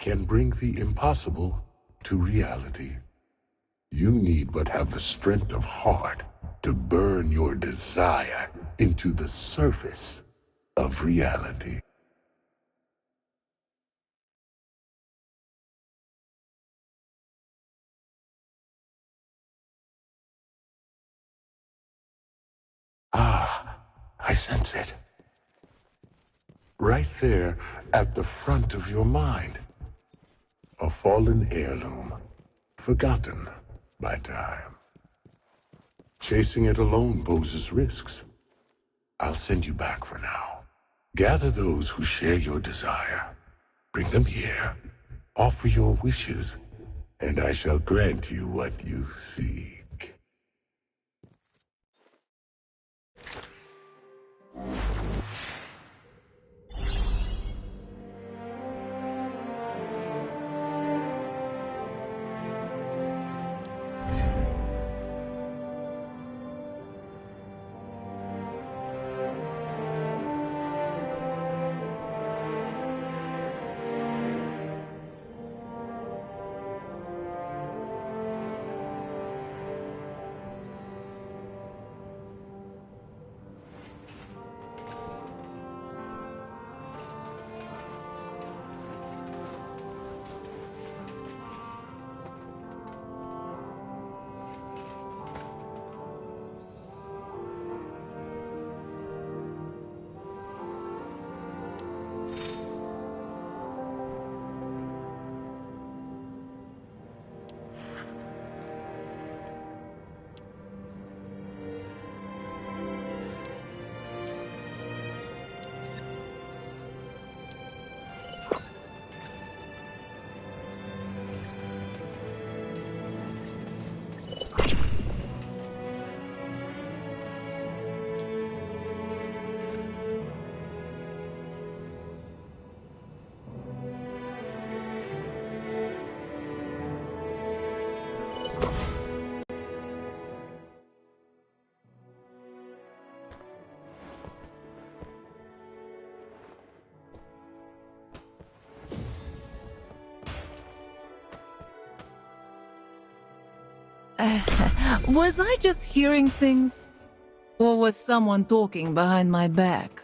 can bring the impossible to reality. You need but have the strength of heart to burn your desire into the surface of reality. Ah, I sense it. Right there at the front of your mind. A fallen heirloom, forgotten by time. Chasing it alone poses risks. I'll send you back for now. Gather those who share your desire. Bring them here. Offer your wishes, and I shall grant you what you seek. Was I just hearing things? Or was someone talking behind my back?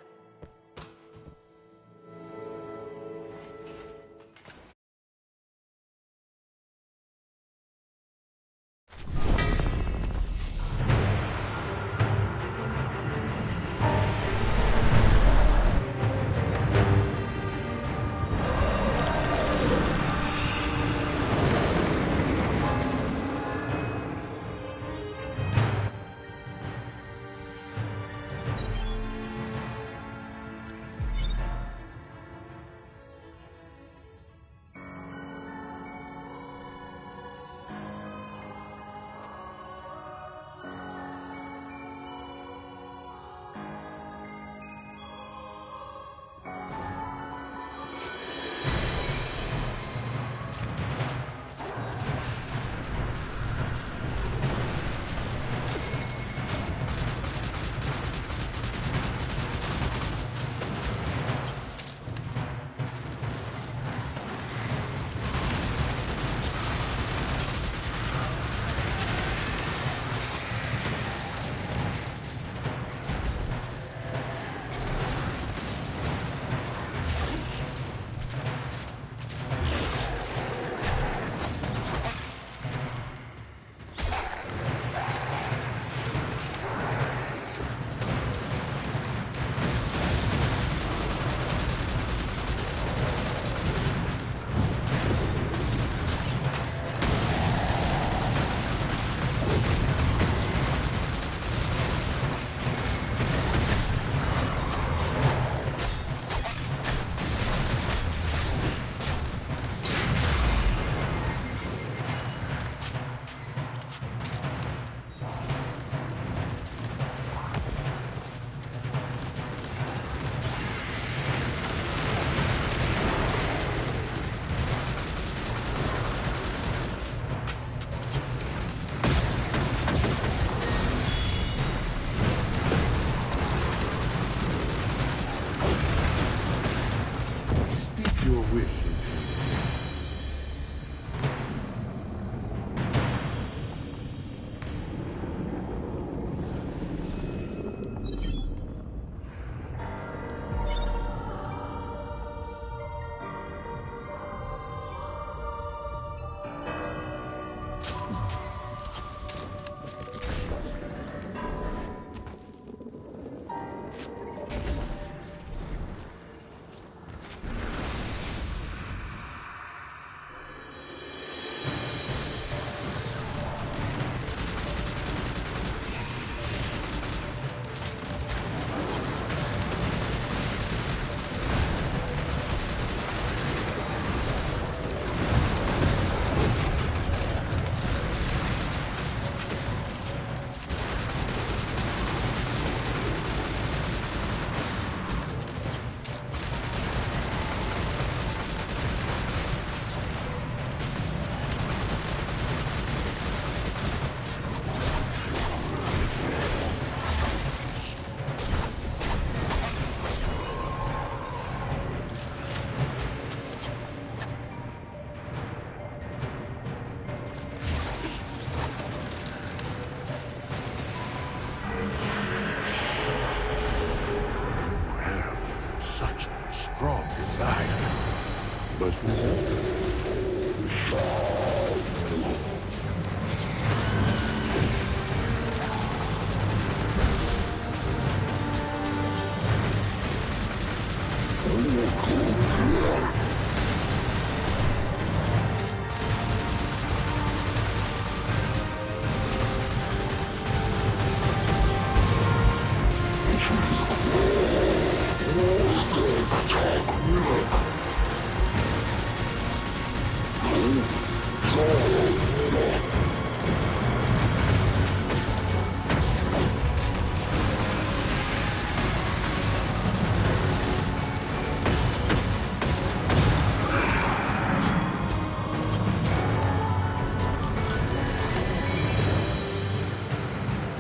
but remember,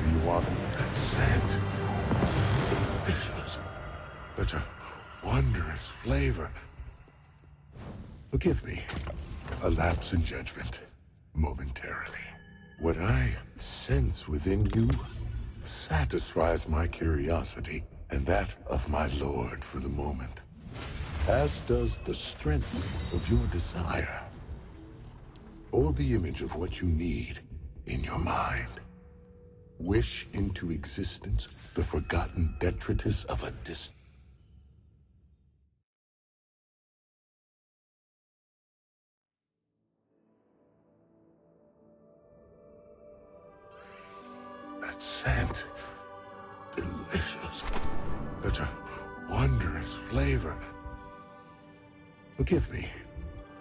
do you want that scent? Delicious. Such a wondrous flavor. Forgive me, a lapse in judgment, momentarily. What I sense within you satisfies my curiosity and that of my lord for the moment, as does the strength of your desire. Hold the image of what you need in your mind. Wish into existence the forgotten detritus of a distant. That scent. Delicious. Such a wondrous flavor. Forgive me,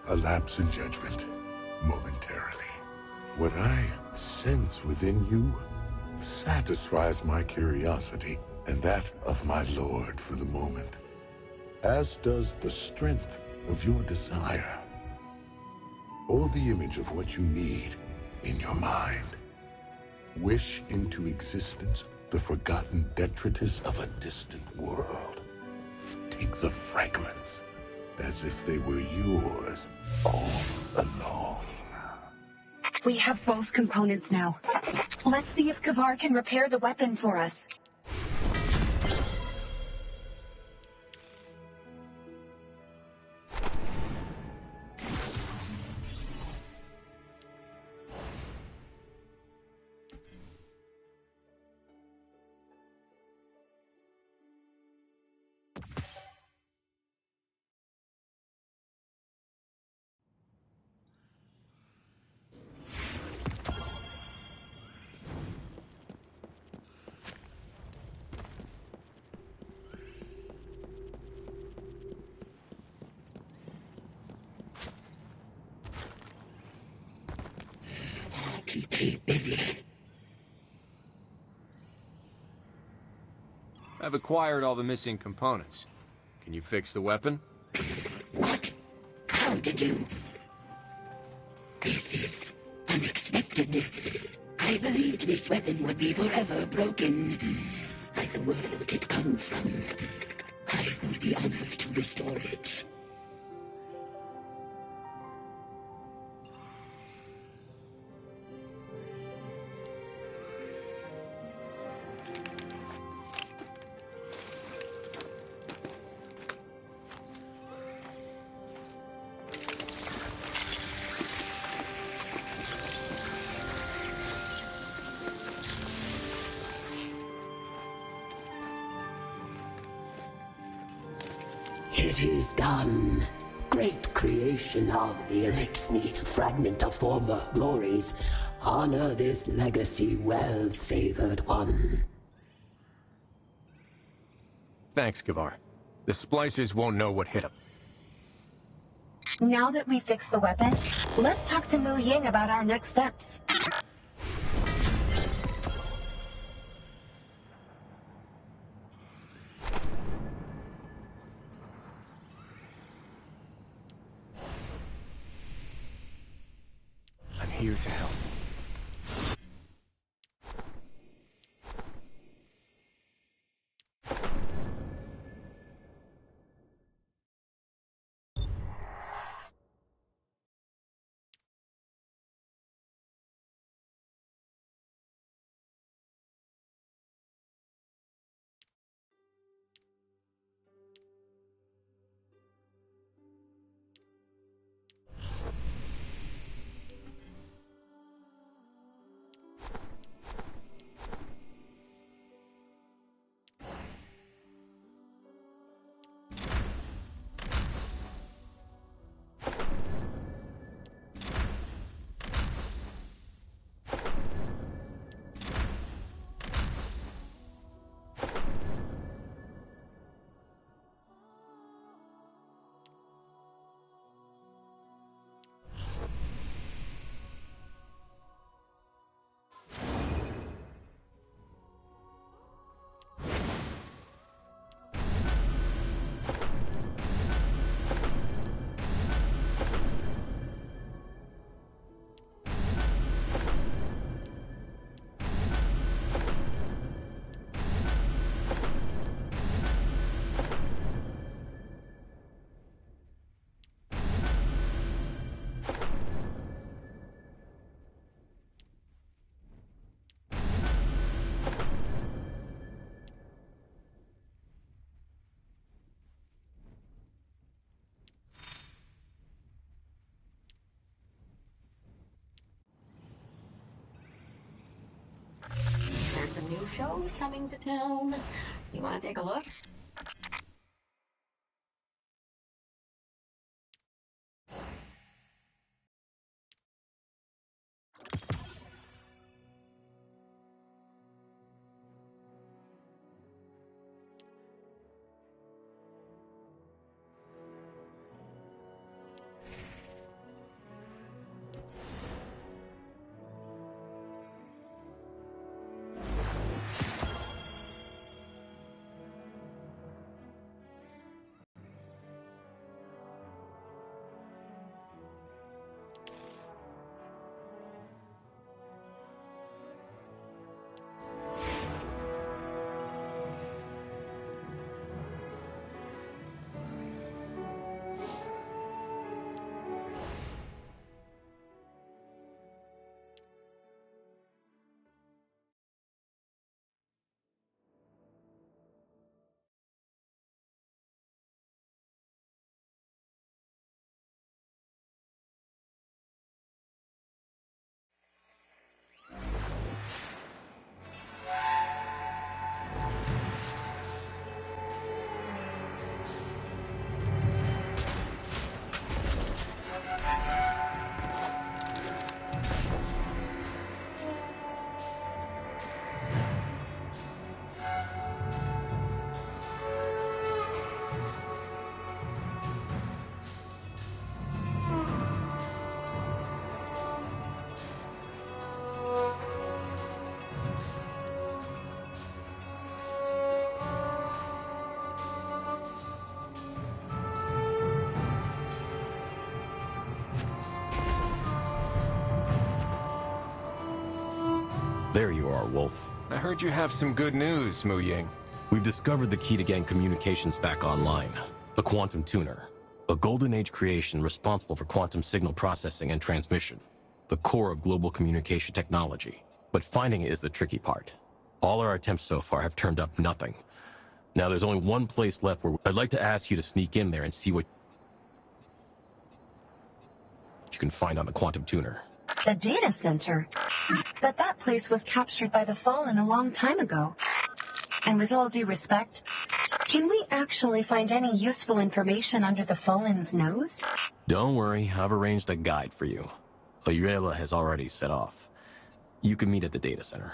a lapse in judgment, momentarily. What I sense within you satisfies my curiosity and that of my lord for the moment, as does the strength of your desire. Hold the image of what you need in your mind. Wish into existence the forgotten detritus of a distant world. Take the fragments as if they were yours all along. We have both components now. Let's see if Kavar can repair the weapon for us. Keep busy. I've acquired all the missing components. Can you fix the weapon? What? How did you? This is unexpected. I believed this weapon would be forever broken. Like the world it comes from. I would be honored to restore it. It is done. Great creation of the Elixni, fragment of former glories. Honor this legacy, well-favored one. Thanks, Kavar. The splicers won't know what hit them. Now that we fixed the weapon, let's talk to Mu Ying about our next steps. I'm here to help. show's coming to town. You want to take a look? There you are, Wolf. I heard you have some good news, Mu Ying. We've discovered the key to getting communications back online. The Quantum Tuner. A Golden Age creation responsible for quantum signal processing and transmission. The core of global communication technology. But finding it is the tricky part. All our attempts so far have turned up nothing. Now there's only one place left where I'd like to ask you to sneak in there and see what you can find on the Quantum Tuner. The data center? But that place was captured by the Fallen a long time ago. And with all due respect, can we actually find any useful information under the Fallen's nose? Don't worry, I've arranged a guide for you. Ayuela has already set off. You can meet at the data center.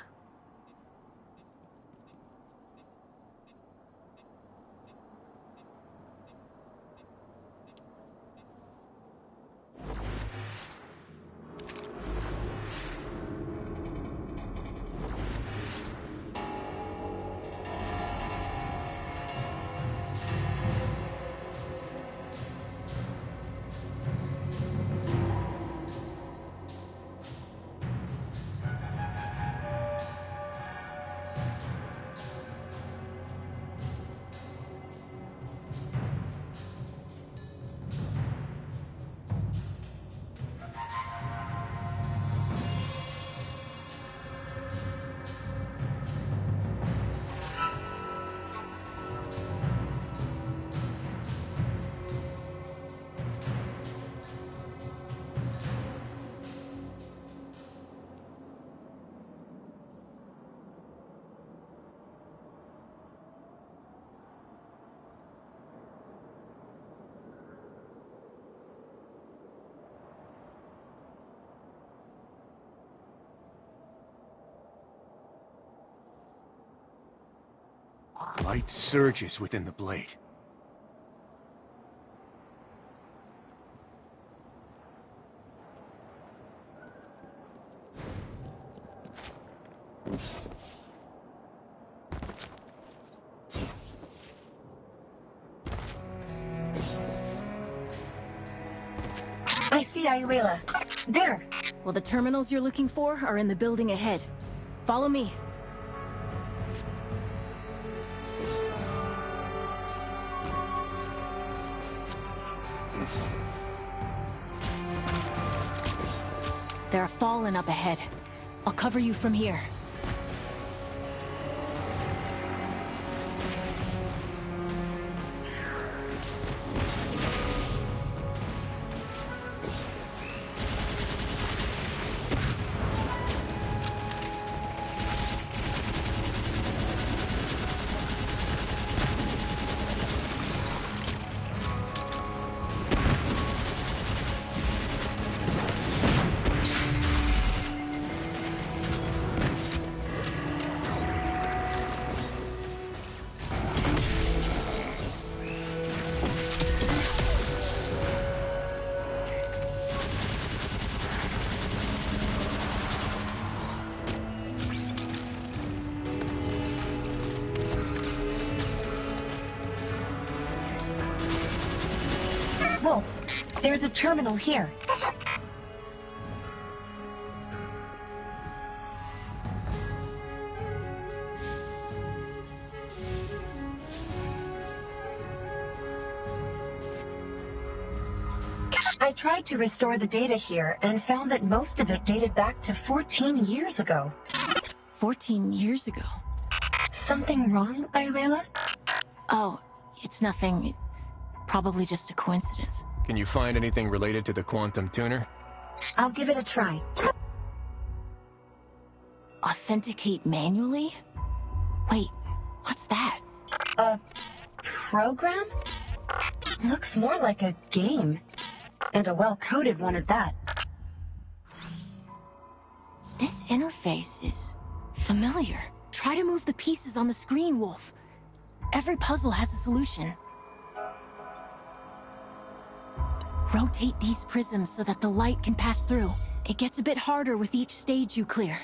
Light surges within the blade. I see Ayuela. There. Well, the terminals you're looking for are in the building ahead. Follow me. There are Fallen up ahead. I'll cover you from here. There's a terminal here. I tried to restore the data here and found that most of it dated back to 14 years ago. 14 years ago. Something wrong, Ayuela? Oh, it's nothing. Probably just a coincidence. Can you find anything related to the quantum tuner? I'll give it a try. Authenticate manually? Wait, what's that? A program? Looks more like a game. And a well-coded one at that. This interface is familiar. Try to move the pieces on the screen, Wolf. Every puzzle has a solution. Rotate these prisms so that the light can pass through. It gets a bit harder with each stage you clear.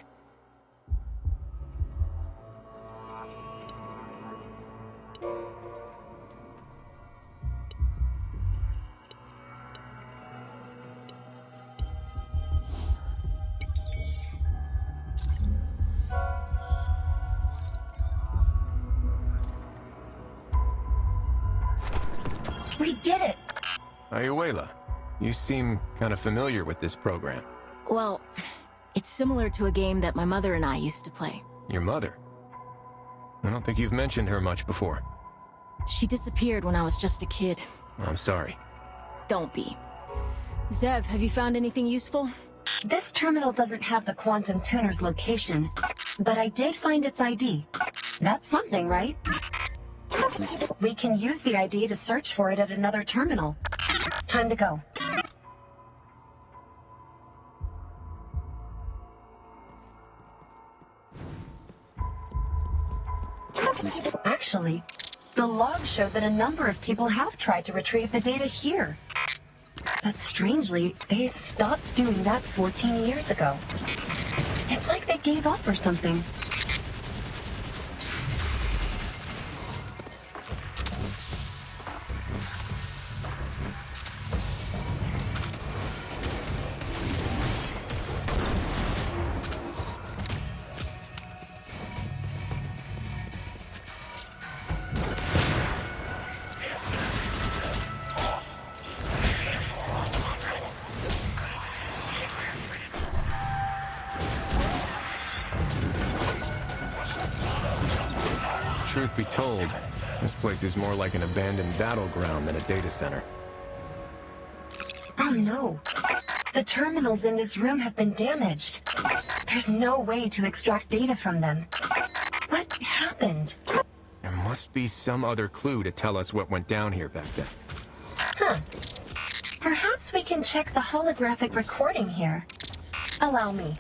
We did it! Ayuela, you seem kind of familiar with this program. Well, it's similar to a game that my mother and I used to play. Your mother? I don't think you've mentioned her much before. She disappeared when I was just a kid. I'm sorry. Don't be. Zev, have you found anything useful? This terminal doesn't have the quantum tuner's location, but I did find its ID. That's something, right? We can use the ID to search for it at another terminal. Time to go. Actually, the logs showed that a number of people have tried to retrieve the data here. But strangely, they stopped doing that 14 years ago. It's like they gave up or something. Truth be told, this place is more like an abandoned battleground than a data center. Oh no. The terminals in this room have been damaged. There's no way to extract data from them. What happened? There must be some other clue to tell us what went down here back then. Huh. Perhaps we can check the holographic recording here. Allow me.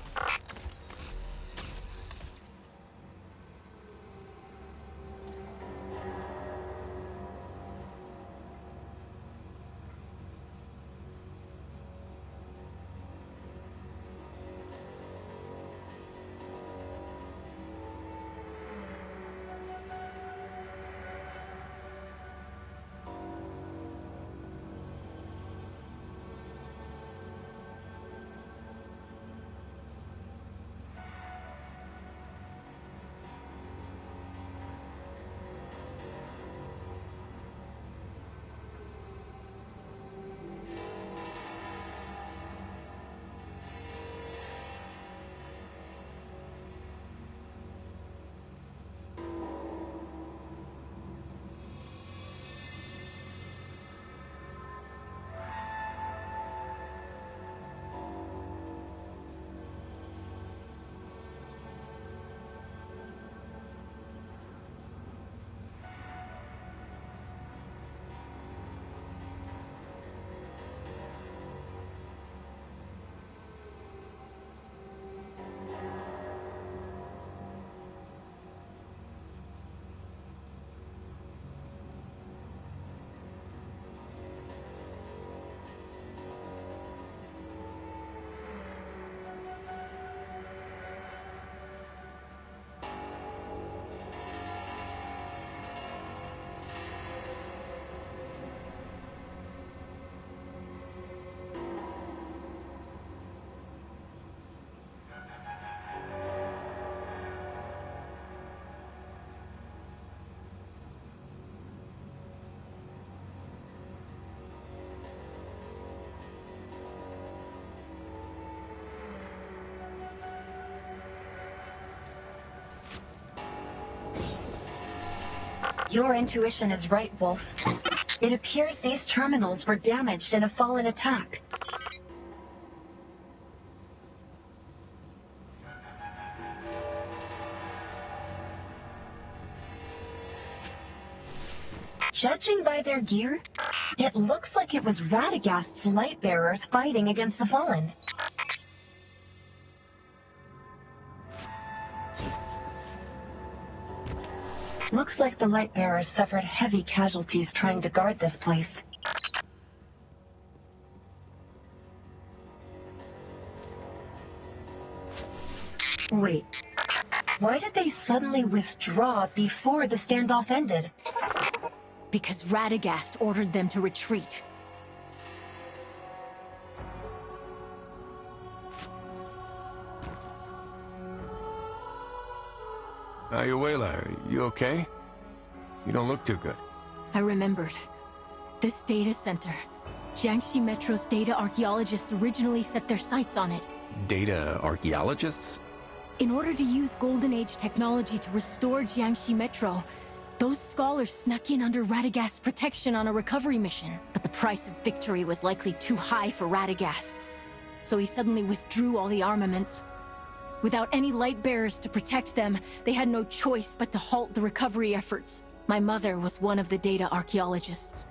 Your intuition is right, Wolf. It appears these terminals were damaged in a fallen attack. Judging by their gear, it looks like it was Radagast's light bearers fighting against the Fallen. Looks like the light bearers suffered heavy casualties trying to guard this place. Wait, why did they suddenly withdraw before the standoff ended? Because Radagast ordered them to retreat. Ayuela, you okay? You don't look too good. I remembered. This data center. Jiangxi Metro's data archaeologists originally set their sights on it. Data archaeologists? In order to use Golden Age technology to restore Jiangxi Metro, those scholars snuck in under Radagast's protection on a recovery mission. But the price of victory was likely too high for Radagast, so he suddenly withdrew all the armaments. Without any light bearers to protect them, they had no choice but to halt the recovery efforts. My mother was one of the data archaeologists.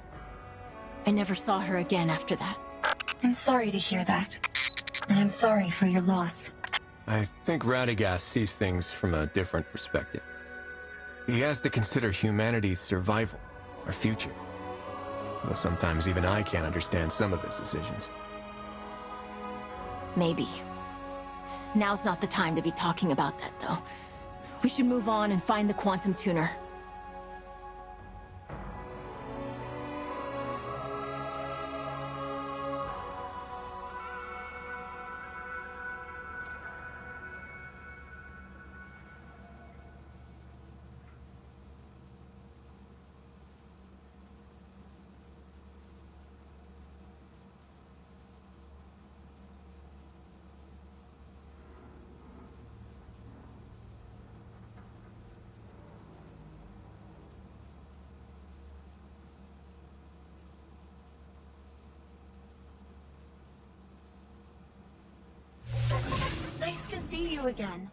I never saw her again after that. I'm sorry to hear that. And I'm sorry for your loss. I think Radagast sees things from a different perspective. He has to consider humanity's survival, our future. Though sometimes even I can't understand some of his decisions. Maybe. Now's not the time to be talking about that, though. We should move on and find the quantum tuner. Nice to see you again.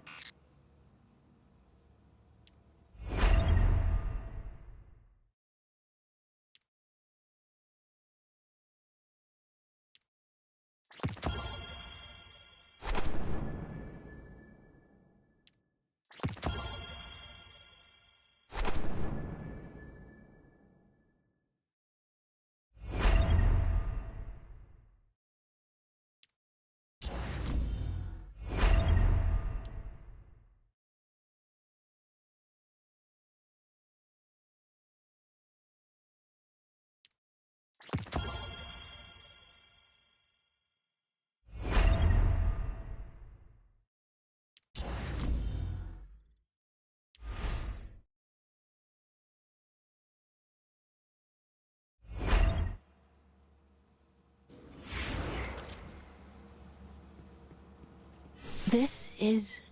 This is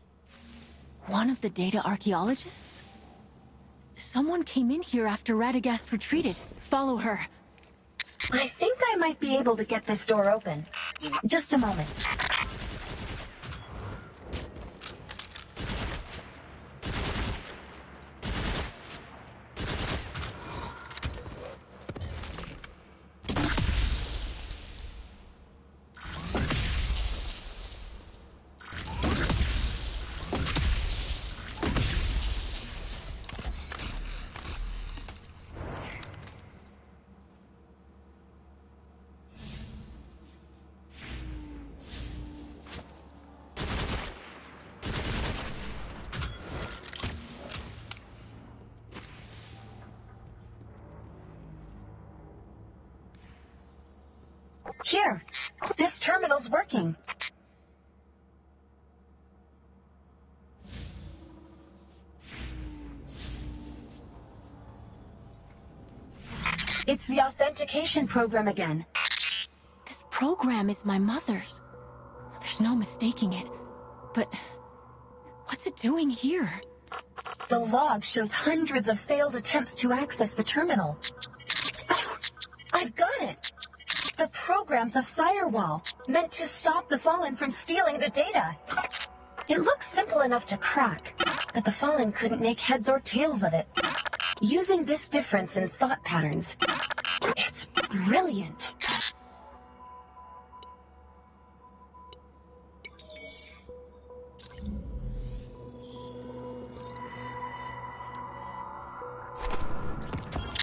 one of the data archaeologists? Someone came in here after Radagast retreated. Follow her. I think I might be able to get this door open. Just a moment. Here, this terminal's working. It's the authentication program again. This program is my mother's. There's no mistaking it. But what's it doing here? The log shows hundreds of failed attempts to access the terminal. Oh, I've got it! The program's a firewall, meant to stop the Fallen from stealing the data. It looks simple enough to crack, but the Fallen couldn't make heads or tails of it. Using this difference in thought patterns, it's brilliant.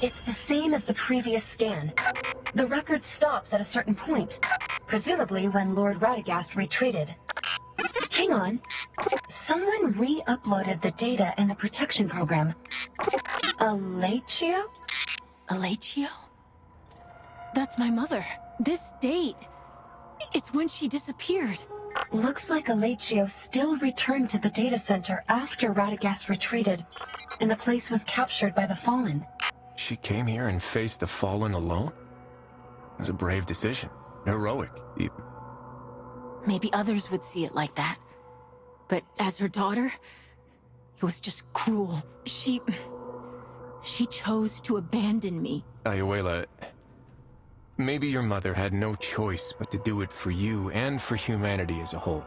It's the same as the previous scan. The record stops at a certain point, presumably when Lord Radagast retreated. Hang on. Someone re-uploaded the data in the protection program. Alachio? Alachio? That's my mother. This date. It's when she disappeared. Looks like Alachio still returned to the data center after Radagast retreated, and the place was captured by the Fallen. She came here and faced the Fallen alone? It was a brave decision. Heroic, even. Maybe others would see it like that. But as her daughter, it was just cruel. She chose to abandon me. Ayuela, maybe your mother had no choice but to do it for you and for humanity as a whole.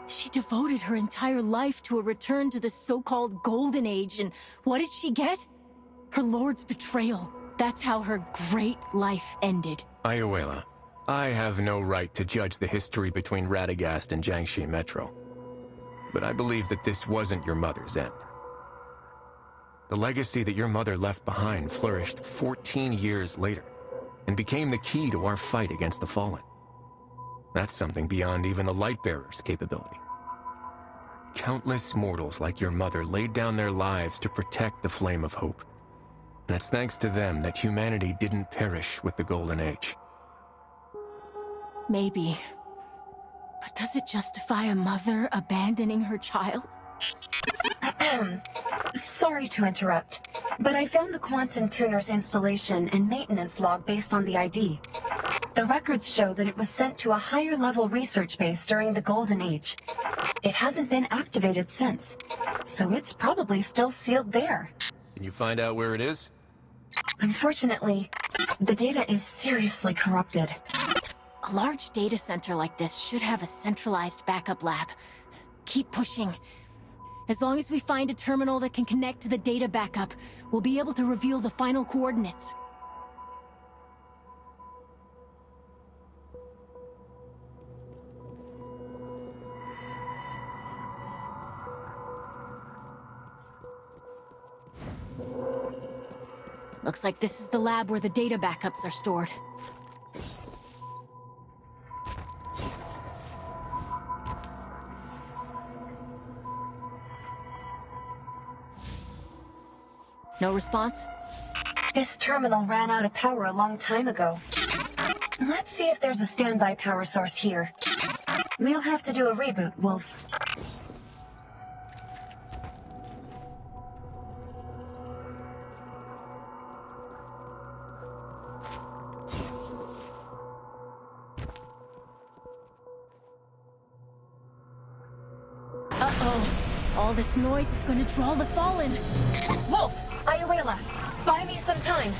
She devoted her entire life to a return to the so-called Golden Age, and what did she get? Her lord's betrayal. That's how her great life ended. Ayuela, I have no right to judge the history between Radagast and Jiangxi Metro. But I believe that this wasn't your mother's end. The legacy that your mother left behind flourished 14 years later, and became the key to our fight against the Fallen. That's something beyond even the Lightbearer's capability. Countless mortals like your mother laid down their lives to protect the Flame of Hope. And it's thanks to them that humanity didn't perish with the Golden Age. Maybe. But does it justify a mother abandoning her child? Sorry to interrupt, but I found the Quantum Tuner's installation and maintenance log based on the ID. The records show that it was sent to a higher-level research base during the Golden Age. It hasn't been activated since, so it's probably still sealed there. Can you find out where it is? Unfortunately, the data is seriously corrupted. A large data center like this should have a centralized backup lab. Keep pushing. As long as we find a terminal that can connect to the data backup, we'll be able to reveal the final coordinates. Looks like this is the lab where the data backups are stored. No response? This terminal ran out of power a long time ago. Let's see if there's a standby power source here. We'll have to do a reboot, Wolf. Uh-oh. All this noise is going to draw the Fallen. Wolf! Ayuela! Buy me some time!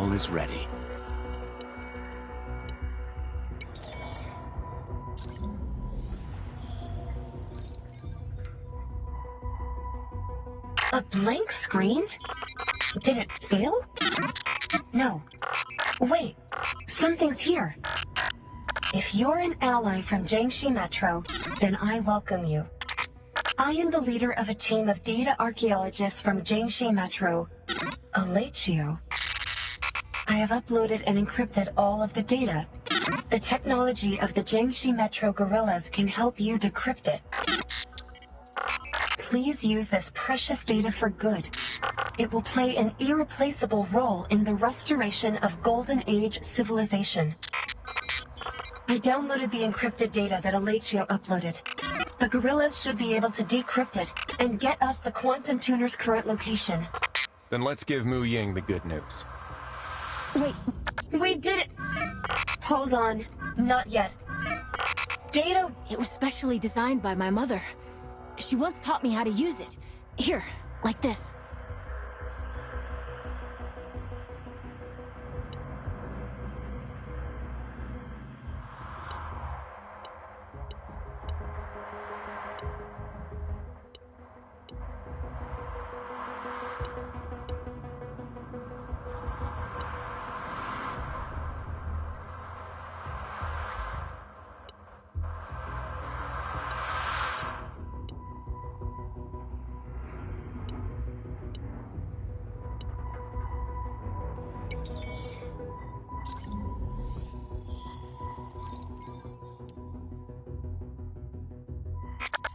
all is ready. A blank screen? Did it fail? No. Wait, something's here. If you're an ally from Jiangxi Metro, then I welcome you. I am the leader of a team of data archaeologists from Jiangxi Metro, Alachio. I have uploaded and encrypted all of the data. The technology of the Jiangxi Metro gorillas can help you decrypt it. Please use this precious data for good. It will play an irreplaceable role in the restoration of Golden Age civilization. I downloaded the encrypted data that Alachio uploaded. The gorillas should be able to decrypt it and get us the Quantum Tuner's current location. Then let's give Mu Ying the good news. Wait, We did it! Hold on. Not yet. Data... it was specially designed by my mother. She once taught me how to use it. Here, like this.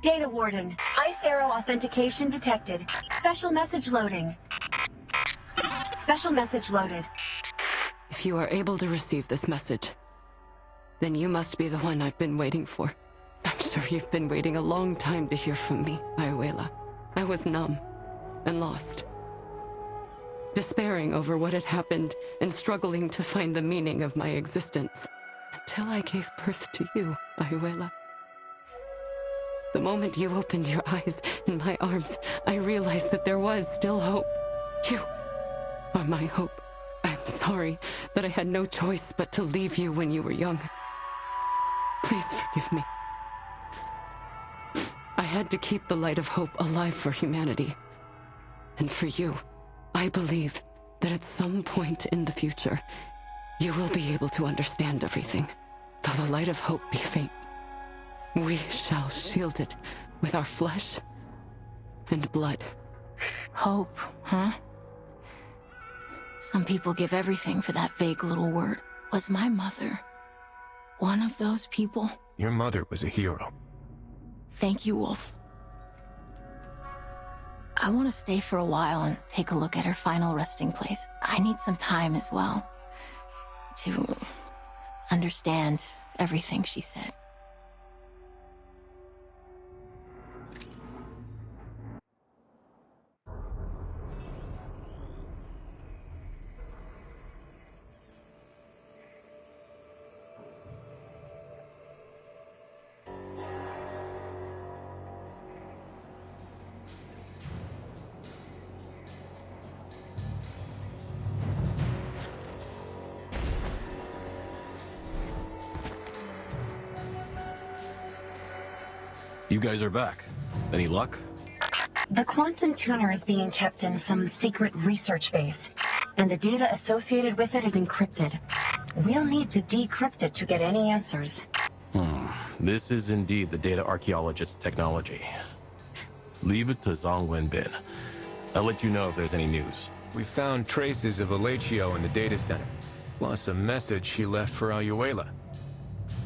Data Warden. Ice Arrow authentication detected. Special message loading. Special message loaded. If you are able to receive this message, then you must be the one I've been waiting for. I'm sure you've been waiting a long time to hear from me, Ayuela. I was numb and lost, despairing over what had happened and struggling to find the meaning of my existence, until I gave birth to you, Ayuela. The moment you opened your eyes in my arms, I realized that there was still hope. You are my hope. I'm sorry that I had no choice but to leave you when you were young. Please forgive me. I had to keep the light of hope alive for humanity. And for you, I believe that at some point in the future, you will be able to understand everything, though the light of hope be faint. We shall shield it with our flesh and blood. Hope, huh? Some people give everything for that vague little word. Was my mother one of those people? Your mother was a hero. Thank you, Wolf. I want to stay for a while and take a look at her final resting place. I need some time as well to understand everything she said. You guys are back. Any luck? The Quantum Tuner is being kept in some secret research base, and the data associated with it is encrypted. We'll need to decrypt it to get any answers. This is indeed the data archaeologist's technology. Leave it to Zhang Wenbin. I'll let you know if there's any news. We found traces of Alachio in the data center, plus a message she left for Ayuela.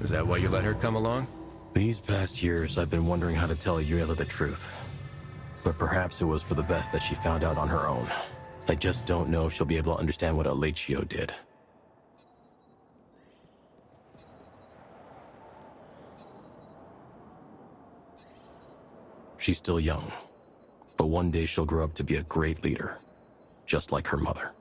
Is that why you let her come along? These past years, I've been wondering how to tell Ayuela the truth. But perhaps it was for the best that she found out on her own. I just don't know if she'll be able to understand what Alachio did. She's still young, but one day she'll grow up to be a great leader, just like her mother.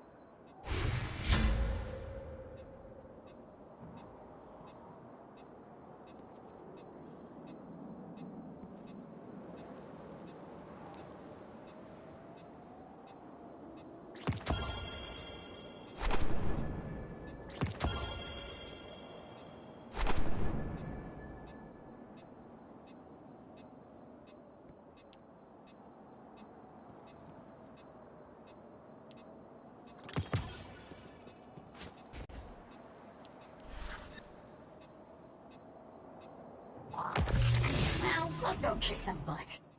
Go kick some butt.